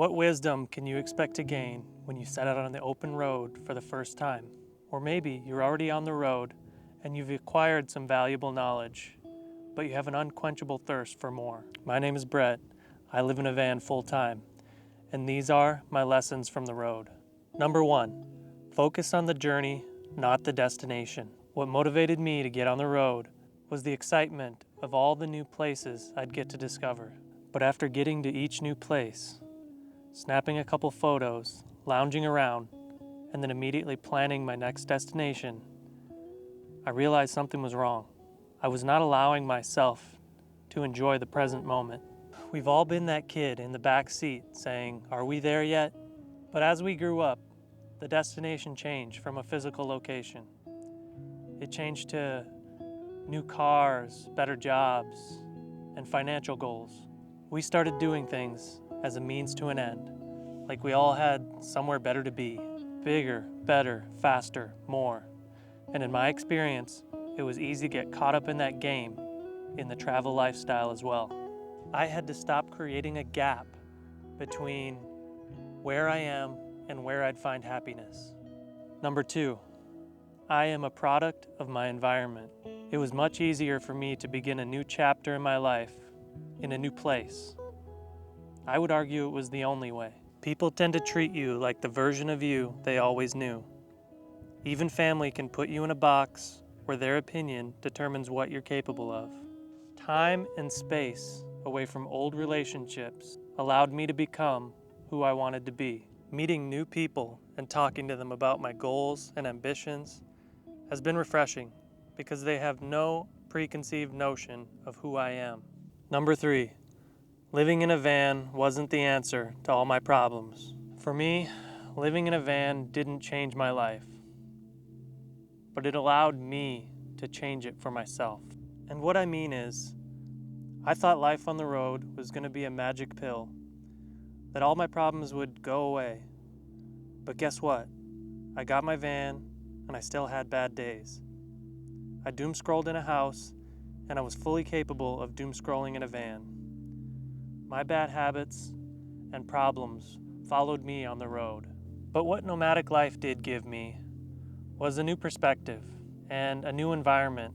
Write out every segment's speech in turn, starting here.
What wisdom can you expect to gain when you set out on the open road for the first time? Or maybe you're already on the road and you've acquired some valuable knowledge, but you have an unquenchable thirst for more. My name is Brett. I live in a van full time, and these are my lessons from the road. Number 1, focus on the journey, not the destination. What motivated me to get on the road was the excitement of all the new places I'd get to discover. But after getting to each new place, snapping a couple photos, lounging around, and then immediately planning my next destination, I realized something was wrong. I was not allowing myself to enjoy the present moment. We've all been that kid in the back seat saying, "Are we there yet?" But as we grew up, the destination changed from a physical location. It changed to new cars, better jobs, and financial goals. We started doing things as a means to an end, like we all had somewhere better to be. Bigger, better, faster, more. And in my experience, it was easy to get caught up in that game in the travel lifestyle as well. I had to stop creating a gap between where I am and where I'd find happiness. Number 2, I am a product of my environment. It was much easier for me to begin a new chapter in my life in a new place. I would argue it was the only way. People tend to treat you like the version of you they always knew. Even family can put you in a box where their opinion determines what you're capable of. Time and space away from old relationships allowed me to become who I wanted to be. Meeting new people and talking to them about my goals and ambitions has been refreshing because they have no preconceived notion of who I am. Number 3, living in a van wasn't the answer to all my problems. For me, living in a van didn't change my life, but it allowed me to change it for myself. And what I mean is, I thought life on the road was going to be a magic pill, that all my problems would go away. But guess what? I got my van, and I still had bad days. I doom scrolled in a house, and I was fully capable of doom scrolling in a van. My bad habits and problems followed me on the road. But what nomadic life did give me was a new perspective and a new environment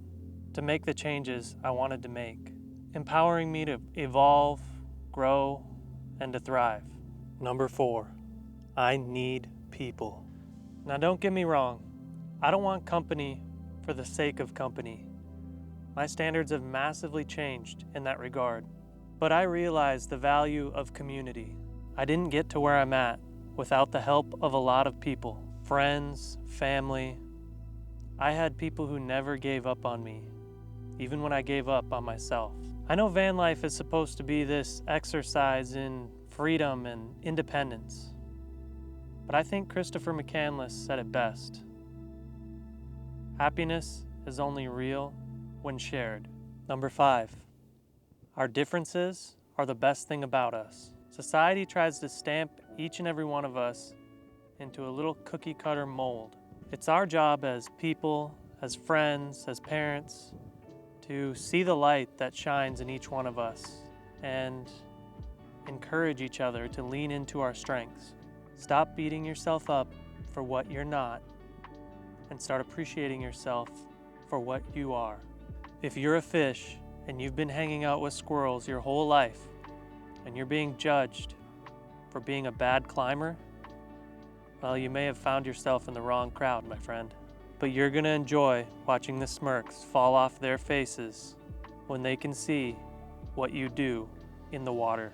to make the changes I wanted to make, empowering me to evolve, grow, and to thrive. Number 4, I need people. Now don't get me wrong, I don't want company for the sake of company. My standards have massively changed in that regard. But I realize the value of community. I didn't get to where I'm at without the help of a lot of people, friends, family. I had people who never gave up on me, even when I gave up on myself. I know van life is supposed to be this exercise in freedom and independence, but I think Christopher McCandless said it best. Happiness is only real when shared. Number 5, our differences are the best thing about us. Society tries to stamp each and every one of us into a little cookie cutter mold. It's our job as people, as friends, as parents, to see the light that shines in each one of us and encourage each other to lean into our strengths. Stop beating yourself up for what you're not and start appreciating yourself for what you are. If you're a fish and you've been hanging out with squirrels your whole life and you're being judged for being a bad climber, well, you may have found yourself in the wrong crowd, my friend. But you're gonna enjoy watching the smirks fall off their faces when they can see what you do in the water.